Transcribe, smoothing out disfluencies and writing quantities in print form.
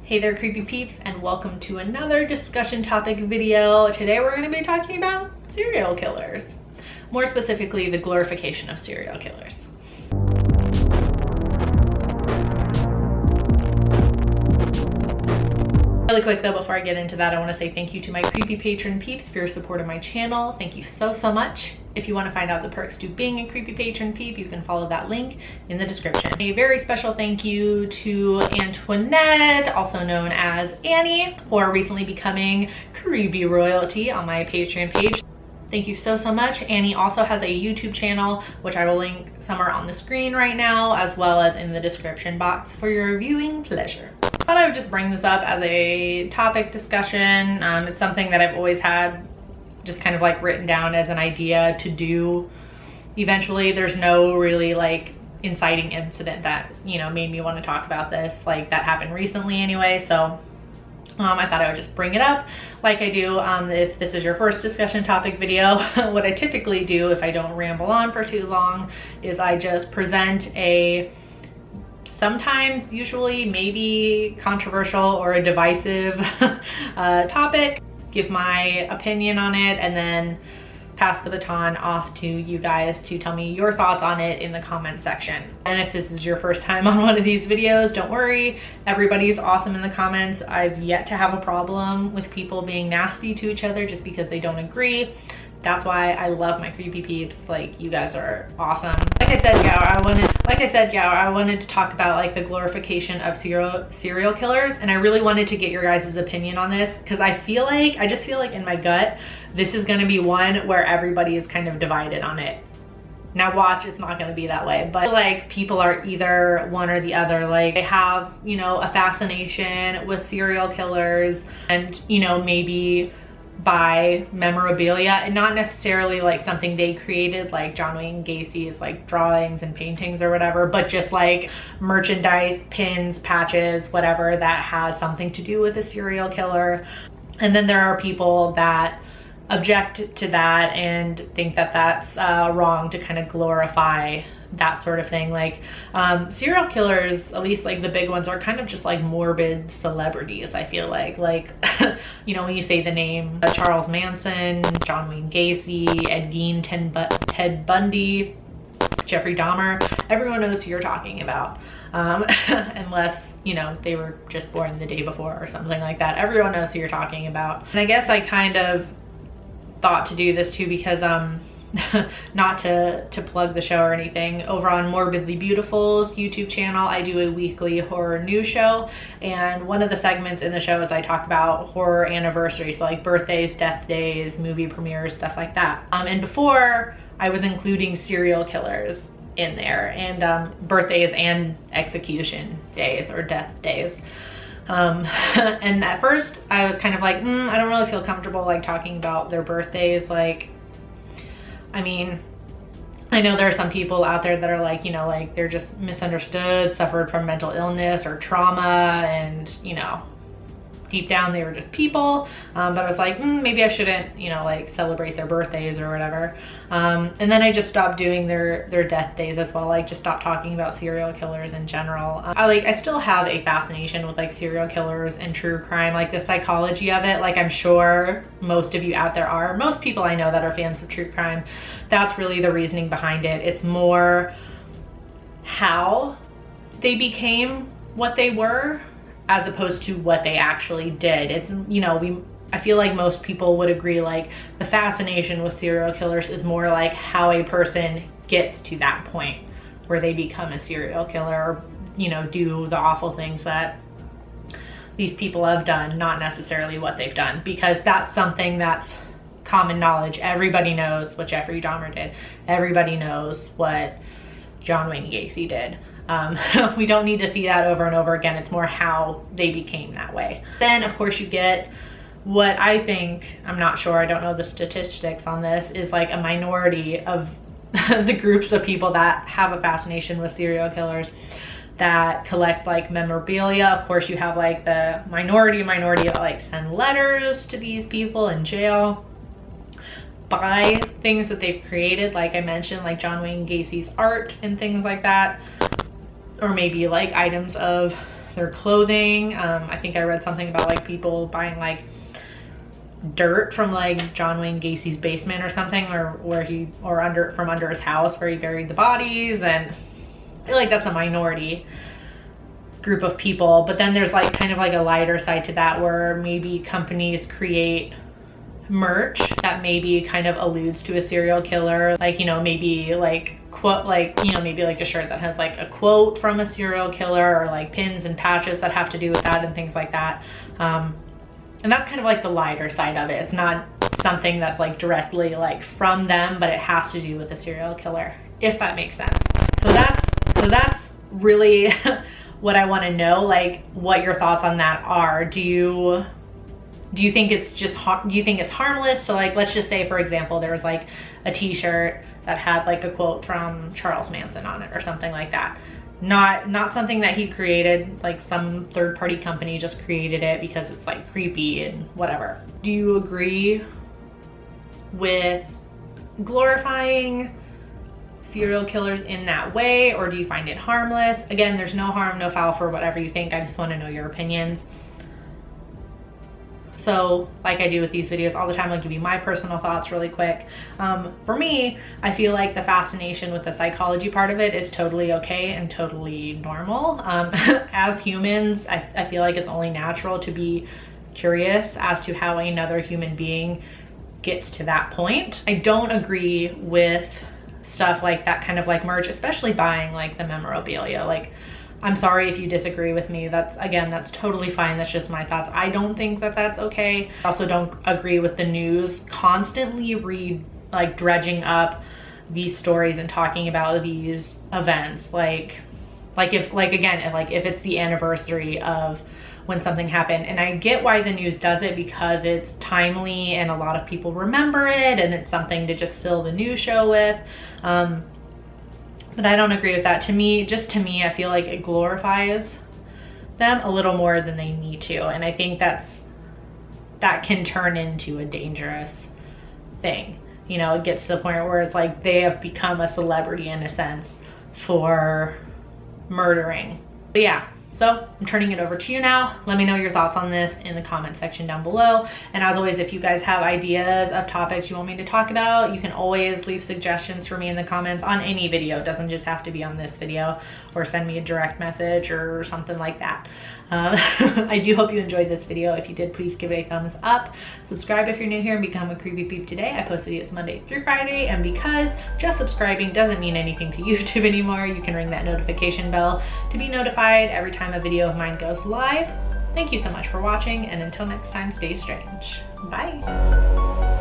Hey there, creepy peeps, and welcome to another discussion topic video. Today we're going to be talking about serial killers. More specifically, the glorification of serial killers. Really quick though, before I get into that, I want to say thank you to my creepy patron peeps for your support of my channel. Thank you so much. If you want to find out the perks to being a creepy patron peep, you can follow that link in the description. A very special thank you to Antoinette, also known as Annie, for recently becoming creepy royalty on my Patreon page. Thank you so much. Annie also has a YouTube channel, which I will link somewhere on the screen right now, as well as in the description box for your viewing pleasure. I thought I would just bring this up as a topic discussion. It's something that I've always had just kind of like written down as an idea to do eventually. There's no really like inciting incident that, you know, made me want to talk about this. Like that happened recently anyway, so I thought I would just bring it up like I do. If this is your first discussion topic video, what I typically do if I don't ramble on for too long is I just present a sometimes, usually, maybe controversial or a divisive topic, give my opinion on it, and then pass the baton off to you guys to tell me your thoughts on it in the comment section. And if this is your first time on one of these videos, don't worry, everybody's awesome in the comments. I've yet to have a problem with people being nasty to each other just because they don't agree. That's why I love my creepy peeps. Like, you guys are awesome. Like I said, I wanted to talk about like the glorification of serial killers, and I really wanted to get your guys' opinion on this because I just feel like in my gut, this is gonna be one where everybody is kind of divided on it. Now watch, it's not gonna be that way, but like people are either one or the other. Like they have, you know, a fascination with serial killers and, you know, maybe by memorabilia, and not necessarily like something they created like John Wayne Gacy's like drawings and paintings or whatever, but just like merchandise, pins, patches, whatever that has something to do with a serial killer. And then there are people that object to that and think that that's wrong to kind of glorify that sort of thing. Like serial killers, at least like the big ones, are kind of just like morbid celebrities, I feel like you know, when you say the name Charles Manson, John Wayne Gacy, Ed Gein, Ted Bundy, Jeffrey Dahmer, everyone knows who you're talking about, unless, you know, they were just born the day before or something like that. Everyone knows who you're talking about. And I guess I kind of thought to do this too because not to plug the show or anything, over on Morbidly Beautiful's YouTube channel I do a weekly horror news show, and one of the segments in the show is I talk about horror anniversaries, so like birthdays, death days, movie premieres, stuff like that. And before I was including serial killers in there, and birthdays and execution days or death days. And at first I was kind of like, I don't really feel comfortable like talking about their birthdays. Like, I mean, I know there are some people out there that are like, you know, like they're just misunderstood, suffered from mental illness or trauma, and, you know, deep down they were just people. But I was like, maybe I shouldn't, you know, like celebrate their birthdays or whatever. And then I just stopped doing their death days as well. Like just stopped talking about serial killers in general. I still have a fascination with like serial killers and true crime, like the psychology of it. Like I'm sure most of you out there are, most people I know that are fans of true crime, that's really the reasoning behind it. It's more how they became what they were, as opposed to what they actually did. It's, you know, I feel like most people would agree, like the fascination with serial killers is more like how a person gets to that point where they become a serial killer, or, you know, do the awful things that these people have done, not necessarily what they've done, because that's something that's common knowledge. Everybody knows what Jeffrey Dahmer did. Everybody knows what John Wayne Gacy did. We don't need to see that over and over again. It's more how they became that way. Then of course you get what I think, I'm not sure, I don't know the statistics on this, is like a minority of the groups of people that have a fascination with serial killers that collect like memorabilia. Of course you have like the minority that like send letters to these people in jail, buy things that they've created, like I mentioned, like John Wayne Gacy's art and things like that, or maybe like items of their clothing. I think I read something about like people buying like dirt from like John Wayne Gacy's basement or something, or under his house where he buried the bodies. And I feel like that's a minority group of people. But then there's like kind of like a lighter side to that, where maybe companies create merch that maybe kind of alludes to a serial killer, like, you know, maybe like quote, like, you know, maybe like a shirt that has like a quote from a serial killer, or like pins and patches that have to do with that and things like that. And that's kind of like the lighter side of it. It's not something that's like directly like from them, but it has to do with a serial killer, if that makes sense. So that's really what I want to know, like what your thoughts on that are. Do you think it's just, do you think it's harmless? So like, let's just say, for example, there was like a t-shirt that had like a quote from Charles Manson on it or something like that. Not something that he created, like some third-party company just created it because it's like creepy and whatever. Do you agree with glorifying serial killers in that way, or do you find it harmless? Again, there's no harm, no foul for whatever you think. I just want to know your opinions. So like I do with these videos all the time, I'll give you my personal thoughts really quick. For me, I feel like the fascination with the psychology part of it is totally okay and totally normal. As humans, I feel like it's only natural to be curious as to how another human being gets to that point. I don't agree with stuff like that kind of like merch, especially buying like the memorabilia. Like, I'm sorry if you disagree with me. That's totally fine. That's just my thoughts. I don't think that that's okay. I also don't agree with the news constantly dredging up these stories and talking about these events. If it's the anniversary of when something happened. And I get why the news does it, because it's timely and a lot of people remember it and it's something to just fill the news show with. But I don't agree with that. To me, I feel like it glorifies them a little more than they need to. And I think that can turn into a dangerous thing. You know, it gets to the point where it's like they have become a celebrity in a sense for murdering. But yeah, so I'm turning it over to you now. Let me know your thoughts on this in the comment section down below. And as always, if you guys have ideas of topics you want me to talk about, you can always leave suggestions for me in the comments on any video. It doesn't just have to be on this video, or send me a direct message or something like that. I do hope you enjoyed this video. If you did, please give it a thumbs up. Subscribe if you're new here and become a Creepy Peep today. I post videos Monday through Friday, and because just subscribing doesn't mean anything to YouTube anymore, you can ring that notification bell to be notified every time a video of mine goes live. Thank you so much for watching, and until next time, stay strange. Bye.